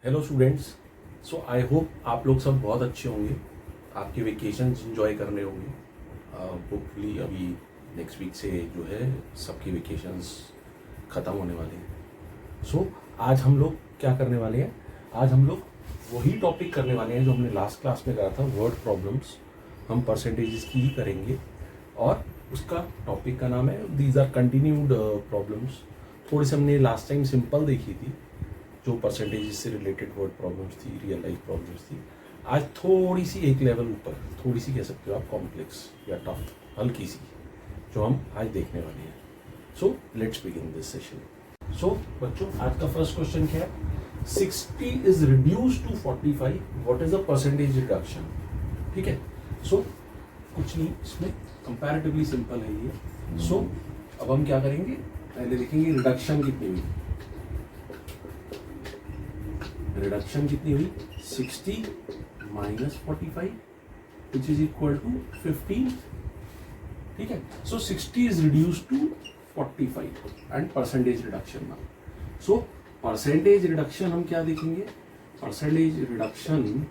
Hello students. So I hope आप लोग सब बहुत अच्छे होंगे, आपके वेकेशंस एंजॉय कर रहे होंगे। होपफुली अभी नेक्स्ट वीक से जो है सबकी वेकेशंस ख़त्म होने वाले हैं। सो आज हम लोग क्या करने वाले हैं, आज हम लोग वही टॉपिक करने वाले हैं जो हमने लास्ट क्लास में करा था, वर्ड प्रॉब्लम्स। हम परसेंटेजेस की ही करेंगे और उसका टॉपिक का नाम है दीज आर कंटिन्यूड प्रॉब्लम्स। थोड़ी सी हमने लास्ट टाइम सिंपल देखी थी जो परसेंटेजेस से रिलेटेड वर्ड प्रॉब्लम्स थी, रियल लाइफ प्रॉब्लम्स थी। आज थोड़ी सी एक लेवल ऊपर, थोड़ी सी कह सकते हो आप, कॉम्प्लेक्स या टफ, हल्की सी, जो हम आज देखने वाले हैं। So let's begin this session. So बच्चों, आज का फर्स्ट क्वेश्चन क्या है? 60 is reduce to 45, what is the percentage reduction? ठीक है। सो कुछ नहीं, इसमें कंपैरेटिवली सिंपल है ये। सो अब हम क्या करेंगे, पहले देखेंगे रिडक्शन कितनी हुई। रिडक्शन कितनी हुई? 60 minus 45 which is equal to 15। ठीक है। So 60 is reduce to 45 and percentage reduction ना। सो परसेंटेज रिडक्शन हम क्या देखेंगे? परसेंटेज रिडक्शन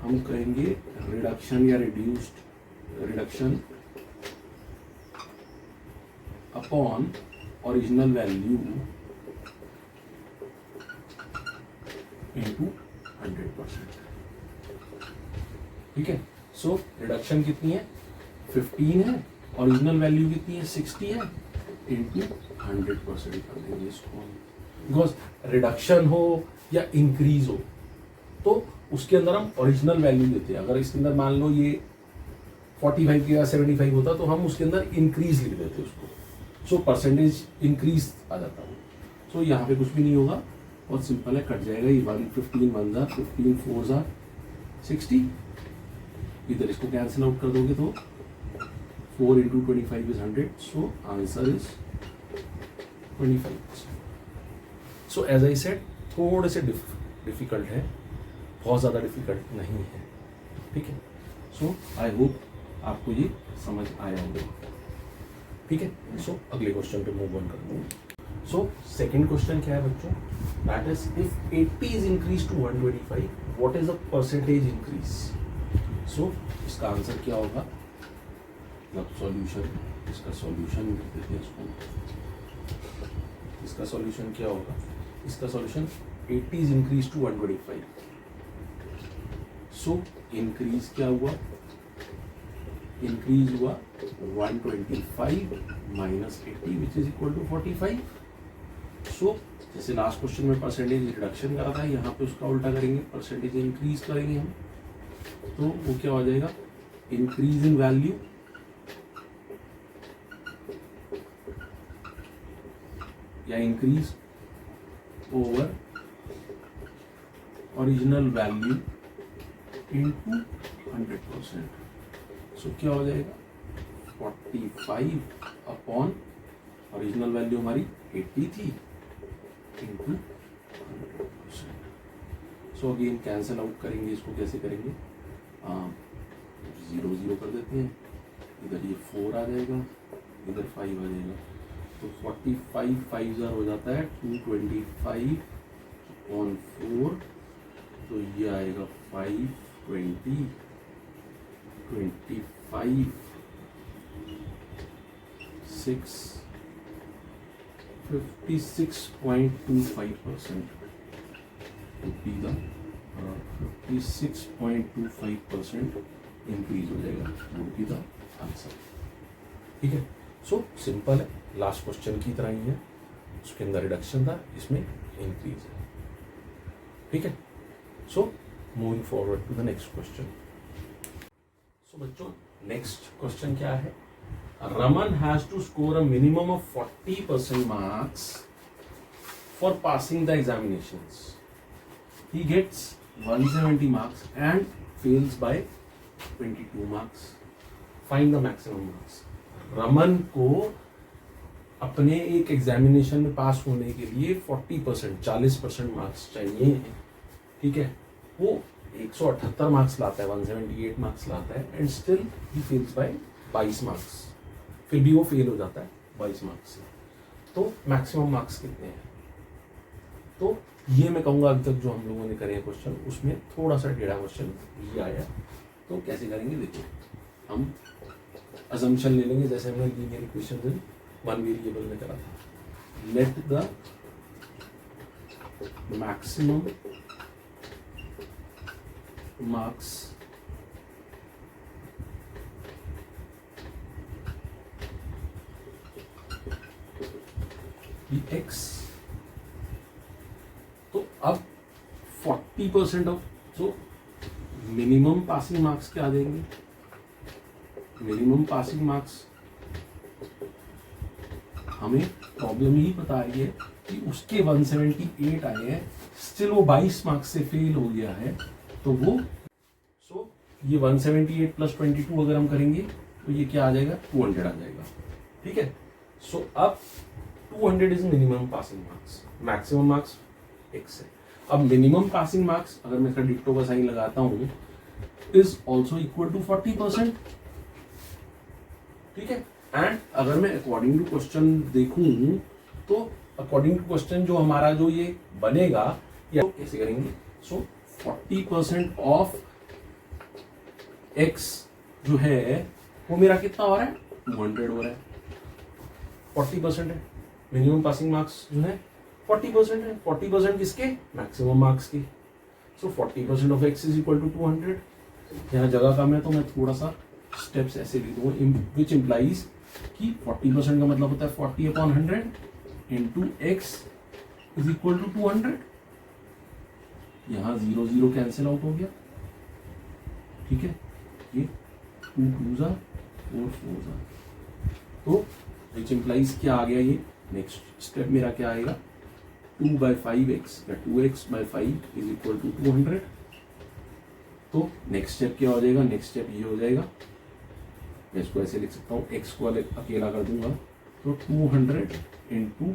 हम कहेंगे रिडक्शन या reduced reduction upon original value into 100%। ठीक है। सो रिडक्शन कितनी है? 15 है, ओरिजिनल वैल्यू कितनी है? 60 है, इंटू 100% कर देंगे इसको। बिकॉज रिडक्शन हो या इंक्रीज हो तो उसके अंदर हम ओरिजिनल वैल्यू देते हैं। अगर इसके अंदर मान लो ये 45 या 75 होता तो हम उसके अंदर इंक्रीज लिख देते उसको। सो परसेंटेज इंक्रीज आ जाता है। सो यहाँ पे कुछ भी नहीं होगा, बहुत सिंपल है, कट जाएगा ये 115 1 जार 15 4 जार 60। इधर इसको कैंसिल आउट कर दोगे तो 4 into 25 is 100। So answer is 25%। So as I said, थोड़े से डिफिकल्ट है, बहुत ज़्यादा डिफिकल्ट नहीं है। ठीक है। सो आई होप आपको ये समझ आया होगा। ठीक है। सो अगले क्वेश्चन पे मूव ऑन करते हैं। सो सेकेंड क्वेश्चन क्या है बच्चों? That is if 80 is increase to 125, what is the percentage increase? So इसका आंसर क्या होगा, मतलब सॉल्यूशन, इसका सॉल्यूशन देते हैं इसको। इसका सॉल्यूशन क्या होगा? इसका solution 80 is increase to 125। So increase क्या हुआ? इंक्रीज हुआ 125 minus 80 which is equal to 45। So जैसे लास्ट क्वेश्चन में परसेंटेज रिडक्शन करा था, यहाँ पे उसका उल्टा करेंगे, परसेंटेज इंक्रीज करेंगे हम। तो वो क्या हो जाएगा? इंक्रीज इन वैल्यू या increase over original value into 100%। सो क्या हो जाएगा? 45 अपॉन ओरिजिनल वैल्यू हमारी 80 थी into 100%। So again cancel out करेंगे इसको। कैसे करेंगे? 0 0 कर देते हैं, इधर ये 4 आ जाएगा, इधर 5 आ जाएगा। तो 45 5 जार हो जाता है 225 अपॉन 4। तो ये आएगा 5 20 25 6 56.25% would be the 56.25% इंक्रीज हो जाएगा, would be the आंसर। ठीक है। सो सिंपल है, लास्ट क्वेश्चन की तरह ही है, उसके अंदर रिडक्शन था, इसमें इंक्रीज है। ठीक है। So moving forward to the next question. So बच्चों, नेक्स्ट क्वेश्चन क्या है? Raman has to score a minimum of 40% marks for passing the examinations. He gets 170 marks and fails by 22 marks. Find the maximum marks. Raman को अपने एक examination में पास होने के लिए 40% 40% मार्क्स चाहिए हैं। ठीक है। वो 178 मार्क्स लाता है, 178 मार्क्स लाता है, and still he fails by 22 marks. फिर भी वो फेल हो जाता है 22 मार्क्स से। तो मैक्सिमम मार्क्स कितने हैं? तो ये मैं कहूँगा अभी तक जो हम लोगों ने करे हैं क्वेश्चन उसमें थोड़ा सा टेढ़ा क्वेश्चन ये आया। तो कैसे करेंगे देखो, हम अजम्पशन ले लेंगे जैसे हमने लीनियर इक्वेशन में वन वेरिएबल में करा था। Let the maximum marks be x. तो अब 40% ऑफ, तो मिनिमम पासिंग मार्क्स क्या देंगे, मिनिमम पासिंग मार्क्स हमें प्रॉब्लम ही पता है कि उसके 178 आए हैं, स्टिल वो 22 मार्क्स से फेल हो गया है, तो वो ये 178 प्लस 22 अगर हम करेंगे तो ये क्या आ जाएगा, 200 आ जाएगा। ठीक है, सो अब 200 is minimum passing marks, maximum marks x है। अब मिनिमम पासिंग मार्क्स अगर मैं इसका डिक्टो का साइन लगाता हूं इज ऑल्सो इक्वल टू 40%। ठीक है, एंड अगर मैं अकॉर्डिंग टू क्वेश्चन देखूं तो अकॉर्डिंग टू क्वेश्चन जो हमारा जो ये बनेगा या तो कैसे करेंगे, सो 40% ऑफ x जो है वो मेरा कितना हो रहा है, 200 हो रहा है। 40% है मिनिमम पासिंग मार्क्स जो है 40% है, 40% किसके, मैक्सिमम मार्क्स की। So 40% of x is equal to 200। यहाँ जगह कम है तो मैं थोड़ा सा स्टेप्स ऐसे लिख दूंगा, विच इम्प्लाइज कि 40% का मतलब होता है 40/100 into x is equal to 200। यहाँ 0 0 कैंसिल आउट हो गया। ठीक है, ये 2 2 4 4 4, तो विच इम्प्लाइज क्या आ गया, ये नेक्स्ट स्टेप मेरा क्या आएगा, 2/5x या 2x/5 इज इक्वल टू 200। तो नेक्स्ट स्टेप क्या हो जाएगा, नेक्स्ट स्टेप ये हो जाएगा, मैं इसको ऐसे लिख सकता हूँ, x को अकेला कर दूंगा तो 200 इंटू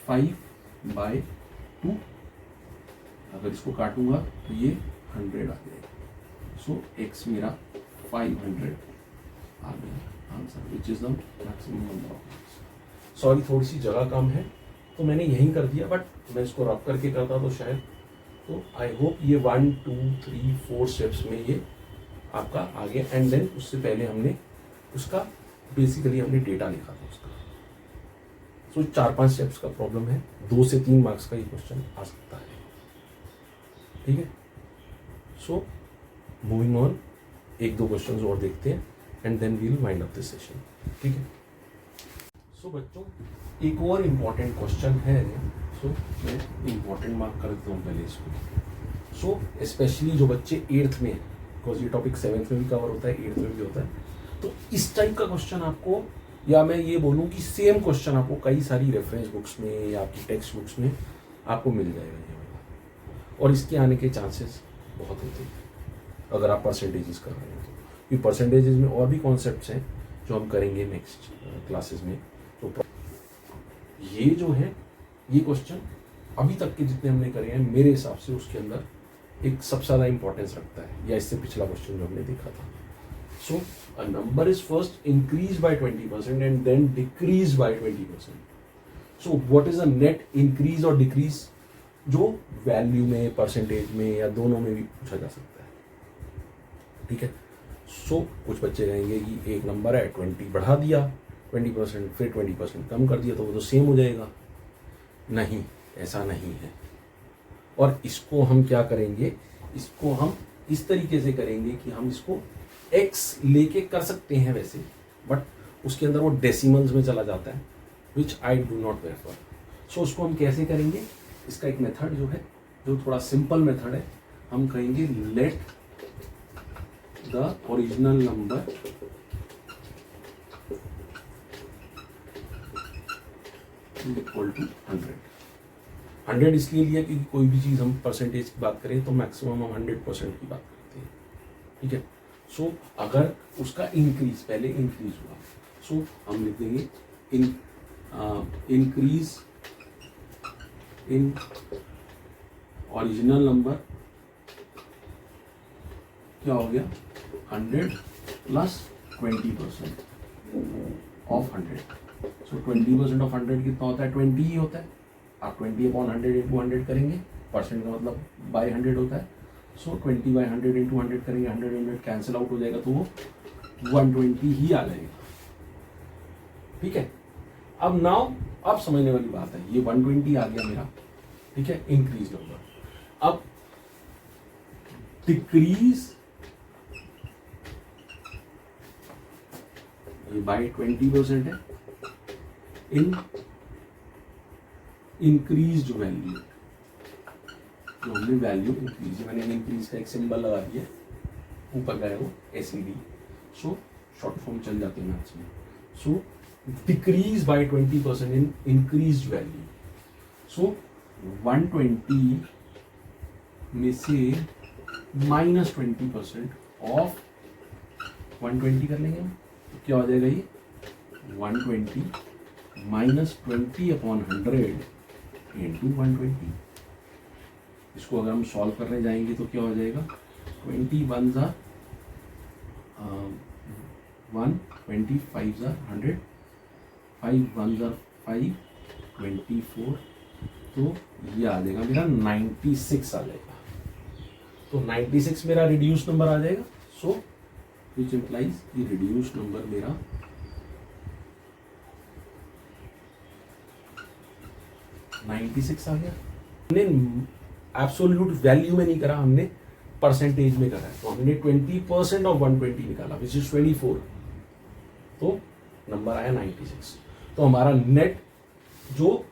5/2, अगर इसको काटूंगा तो ये 100 आ जाएगा। सो x मेरा 500 आ गया answer, which is the maximum number of marks. Sorry थोड़ी सी जगह कम है तो मैंने यहीं कर दिया, बट मैं इसको रब करके करता तो शायद, तो आई होप ये 1 2 3 4 स्टेप्स में ये आपका आ गया। एंड देन उससे पहले हमने उसका बेसिकली हमने डेटा लिखा था उसका। सो 4-5 स्टेप्स का प्रॉब्लम है, 2 से 3 मार्क्स का ये क्वेश्चन आ सकता है। ठीक है, सो मूविंग ऑन, 1-2 क्वेश्चंस और देखते हैं and then we will wind up this session. ठीक है, सो बच्चों एक और इम्पॉर्टेंट क्वेश्चन है, सो मैं इम्पॉर्टेंट मार्क कर देता हूँ पहले इसको। सो स्पेशली जो बच्चे 8th में, बिकॉज ये टॉपिक 7th में भी कवर होता है, 8th में भी होता है, तो इस टाइप का क्वेश्चन आपको, या मैं ये बोलूँ कि सेम क्वेश्चन आपको कई सारी रेफरेंस बुक्स में या आपकी टेक्स्ट बुक्स में आपको मिल जाएगा ये वाला, और इसके आने के चांसेस बहुत होते हैं अगर आप परसेंटेजेस कर रहे हैं तो, क्योंकि परसेंटेजेस में और भी कॉन्सेप्ट्स हैं जो हम करेंगे नेक्स्ट क्लासेस में। तो ये जो है ये क्वेश्चन अभी तक के जितने हमने करे हैं मेरे हिसाब से उसके अंदर एक सबसे ज़्यादा इंपॉर्टेंस रखता है, या इससे पिछला क्वेश्चन जो हमने देखा था। So a number is first increase by 20% and then decrease by 20%। So what is a net increase और डिक्रीज, जो वैल्यू में, परसेंटेज में या दोनों में भी पूछा जा सकता है। ठीक है, सो कुछ बच्चे कहेंगे कि एक नंबर है 20 बढ़ा दिया 20%, फिर 20% कम कर दिया तो वो तो सेम हो जाएगा। नहीं, ऐसा नहीं है। और इसको हम क्या करेंगे, इसको हम इस तरीके से करेंगे कि हम इसको x लेके कर सकते हैं वैसे, बट उसके अंदर वो डेसिमल्स में चला जाता है, विच आई डू नॉट प्रेफर। सो उसको हम कैसे करेंगे, इसका एक मेथड जो है, जो थोड़ा सिंपल मेथड है, हम कहेंगे let the original number equal to 100 इसलिए लिया क्योंकि कोई भी चीज़ हम परसेंटेज की बात करें तो मैक्सिमम हम 100% की बात करते हैं। ठीक है, सो अगर उसका इंक्रीज, पहले इंक्रीज हुआ, सो हम लिख देंगे इंक्रीज इन ओरिजिनल नंबर क्या हो गया, 100 प्लस 20% ऑफ 100। सो 20% ऑफ 100 कितना होता है, 20 ही होता है। आप 20/100 इंटू 100 करेंगे, परसेंट का मतलब बाय 100 होता है, सो 20/100 इंटू 100 करेंगे, 100 कैंसिल आउट हो जाएगा तो वो 120 ही आ जाएगा। ठीक है, अब नाउ अब समझने वाली बात है, ये 120 आ गया मेरा, ठीक है, इंक्रीज नंबर। अब डिक्रीज ये बाय 20% है इन इंक्रीज वैल्यू, जो हमने वैल्यू इंक्रीज, मैंने इंक्रीज का एक सिंबल लगा दिया ऊपर गया वो एसईडी, सो शॉर्ट फॉर्म चल जाते हैं मैथ्स में। So decrease by 20% in increase value, so 120 में से -20% ऑफ 120 कर लेंगे, तो क्या हो जाएगा ये 120 -20/100 इंटू 120। इसको अगर हम सॉल्व करने जाएंगे तो क्या हो जाएगा, 20 1 ज़ा 1, 20 5 ज़ा 100, 5 1 ज़ा 5, 24, तो ये आ जाएगा मेरा 96 आ जाएगा। तो 96 मेरा रिड्यूस नंबर आ जाएगा, सो विच इम्प्लाइज ये रिड्यूस नंबर मेरा 96 आ गया। हमने एब्सोल्यूट वैल्यू में नहीं करा, हमने परसेंटेज में करा है, तो हमने 20% ऑफ 120 निकाला विच इज 24, तो नंबर आया 96। तो हमारा नेट जो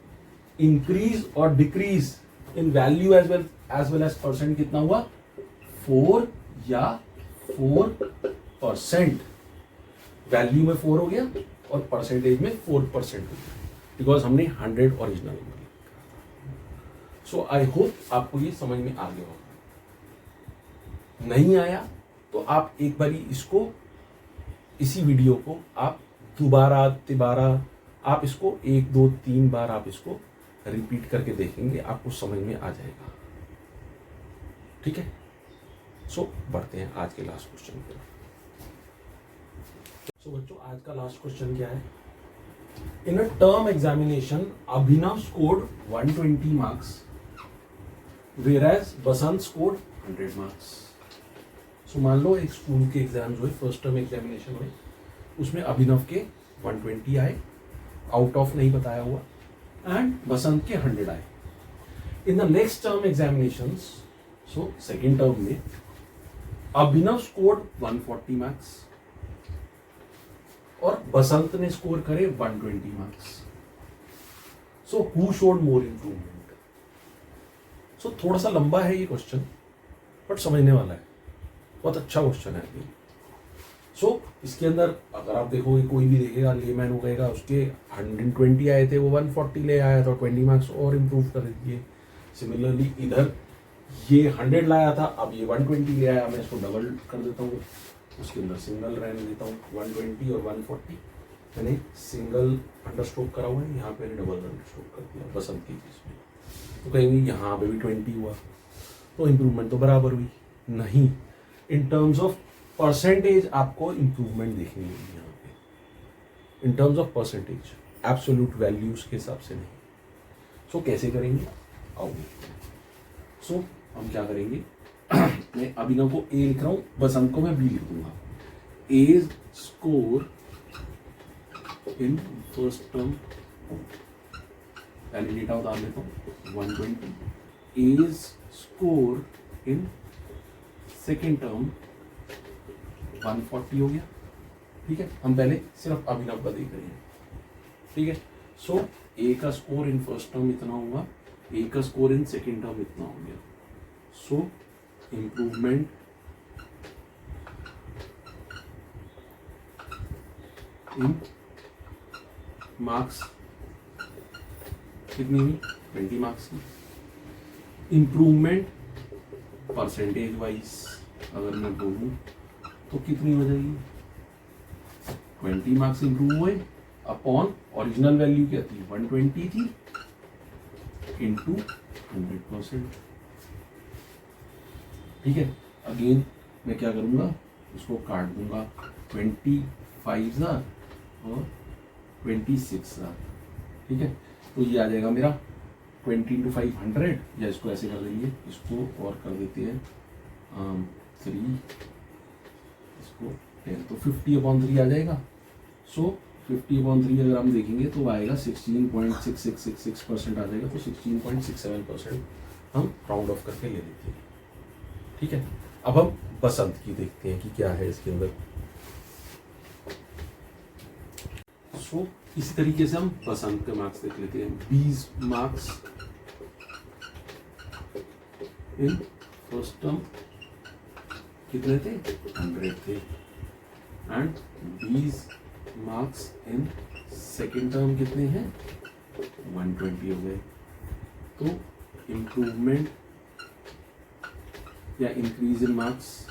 इंक्रीज और decrease in value as well as percent कितना हुआ, 4 या 4%। वैल्यू में 4 हो गया और परसेंटेज में 4% हो गया, बिकॉज हमने 100 original number. So I hope आपको ये समझ में आ गया होगा। नहीं आया तो आप एक बारी इसको, इसी वीडियो को आप दोबारा तिबारा आप इसको 1 2 3 बार आप इसको रिपीट करके देखेंगे, आपको समझ में आ जाएगा। ठीक है, सो बढ़ते हैं आज के लास्ट क्वेश्चन की तरफ। सो बच्चों, आज का लास्ट क्वेश्चन क्या है, in a term examination Abhinav scored 120 marks whereas Basant scored 100 marks. So मान लो एक स्कूल के एग्जाम्स हुए, फर्स्ट टर्म एग्जामिनेशन हुए, उसमें अभिनव के 120 आए, आउट ऑफ नहीं बताया हुआ, एंड बसंत के 100 आए। In the next term examinations, so second term में अभिनव स्कोर्ड 140 मार्क्स और बसंत ने स्कोर करे 120 marks. So who showed more improvement. So थोड़ा सा लंबा है ये क्वेश्चन, बट समझने वाला है, बहुत अच्छा क्वेश्चन है ये। सो इसके अंदर अगर आप देखोगे, कोई भी देखेगा, लेमैन हो गएगा, उसके 120 आए थे, वो 140 ले आया था, 20 मार्क्स और इम्प्रूव कर दिए। सिमिलरली इधर ये 100 लाया था, अब ये 120 ले आया, मैं इसको डबल कर देता हूँ, उसके अंदर सिंगल रहने देता हूँ, 120 और 140 मैंने सिंगल अंडरस्ट्रोक करा हुआ है, यहाँ पे डबल अंडरस्ट्रोक कर दिया बसंत की चीज में। तो कहेंगे यहाँ पे भी 20 हुआ, तो इम्प्रूवमेंट तो बराबर हुई नहीं। इन टर्म्स ऑफ परसेंटेज आपको इम्प्रूवमेंट देखनी होगी यहाँ पे, in terms of percentage, absolute values के हिसाब से नहीं। सो कैसे करेंगे, आओ। सो हम क्या करेंगे, मैं अभिनव को ए लिख रहा हूँ, बसंत को मैं बी लिख दूंगा। A score in first term, पहले डेटा उतार लेता हूँ, 120। As score in second term 140 हो गया। ठीक है, हम पहले सिर्फ अभिनव का देख रहे हैं। ठीक है, सो ए का स्कोर इन फर्स्ट टर्म इतना हुआ, ए का स्कोर इन सेकेंड टर्म इतना हो गया। सो इम्प्रूवमेंट इन मार्क्स कितनी हुई, 20 मार्क्स की। इम्प्रूवमेंट परसेंटेज वाइज अगर मैं बोलूँ तो कितनी हो जाएगी, 20 मार्क्स इम्प्रूव हुए अपॉन ओरिजिनल वैल्यू क्या थी, 120 थी, इंटू 100%। ठीक है, अगेन मैं क्या करूँगा, इसको काट दूंगा, 25,000 और 26,000। ठीक है, तो ये आ जाएगा मेरा 20 इंटू 500, या इसको ऐसे कर देंगे, इसको और कर देते हैं 3, इसको 10, तो 50/3 आ जाएगा। सो 50/3 अगर हम देखेंगे तो आएगा 16.6666% आ जाएगा, तो 16.67% हम राउंड ऑफ करके ले लेते हैं। ठीक है, अब हम बसंत की देखते हैं कि क्या है इसके अंदर। सो इसी तरीके से हम बसंत के मार्क्स देख लेते हैं। 20 मार्क्स इन फर्स्ट टर्म कितने थे, 100 थे, and 20 marks in second term कितने हैं, 120 हो गए। तो इम्प्रूवमेंट या increase in marks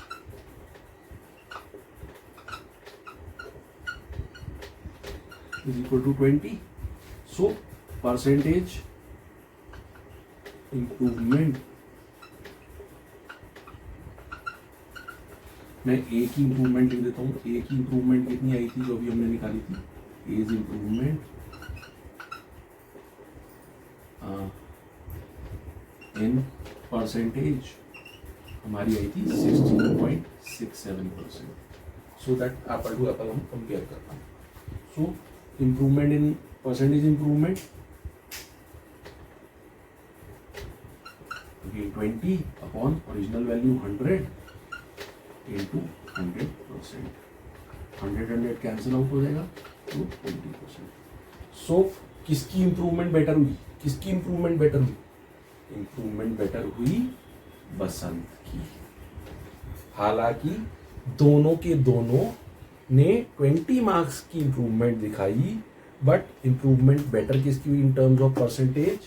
is equal to 20. So percentage improvement, मैं ए की इम्प्रूवमेंट लिख देता हूँ। ए की इम्प्रूवमेंट कितनी आई थी जो अभी हमने निकाली थी, एज इम्प्रूवमेंट इन परसेंटेज हमारी आई थी 16.67%। So that apple to apple हम कंपेयर करते हैं। So improvement in percentage improvement again 20 upon original value 100 into 100%, 100 cancel out हो जाएगा तो 20%। सो किसकी इम्प्रूवमेंट बेटर हुई, किसकी इम्प्रूवमेंट बेटर हुई, इम्प्रूवमेंट बेटर हुई बसंत की। हालांकि दोनों के दोनों ने 20 मार्क्स की इंप्रूवमेंट दिखाई, बट इंप्रूवमेंट बेटर किसकी हुई इन टर्म्स ऑफ परसेंटेज,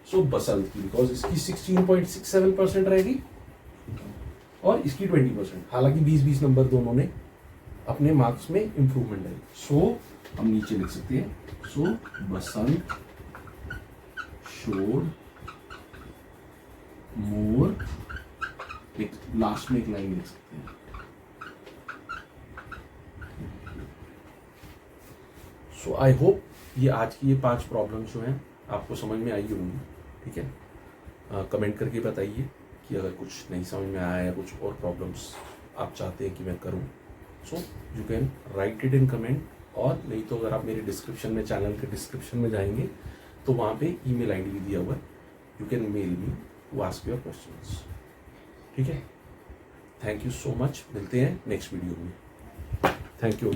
सो बसंत की, बिकॉज इसकी 16.67% रहेगी और इसकी 20%। हालांकि 20-20 नंबर दोनों ने अपने मार्क्स में इंप्रूवमेंट आई। सो हम नीचे लिख सकते हैं, सो बसंत शोड मोर, एक लास्ट में एक लाइन लिख सकते हैं। सो आई होप ये आज की ये 5 प्रॉब्लम्स जो हैं आपको समझ में आई होंगी। ठीक है, कमेंट करके बताइए कि अगर कुछ नहीं समझ में आया या कुछ और प्रॉब्लम्स आप चाहते हैं कि मैं करूं, so you can write it in comment, और नहीं तो अगर आप मेरे डिस्क्रिप्शन में, चैनल के डिस्क्रिप्शन में जाएंगे तो वहाँ पे ईमेल आईडी भी दिया हुआ है, you can mail me to ask your questions. ठीक है, थैंक यू सो मच, मिलते हैं नेक्स्ट वीडियो में। Thank you.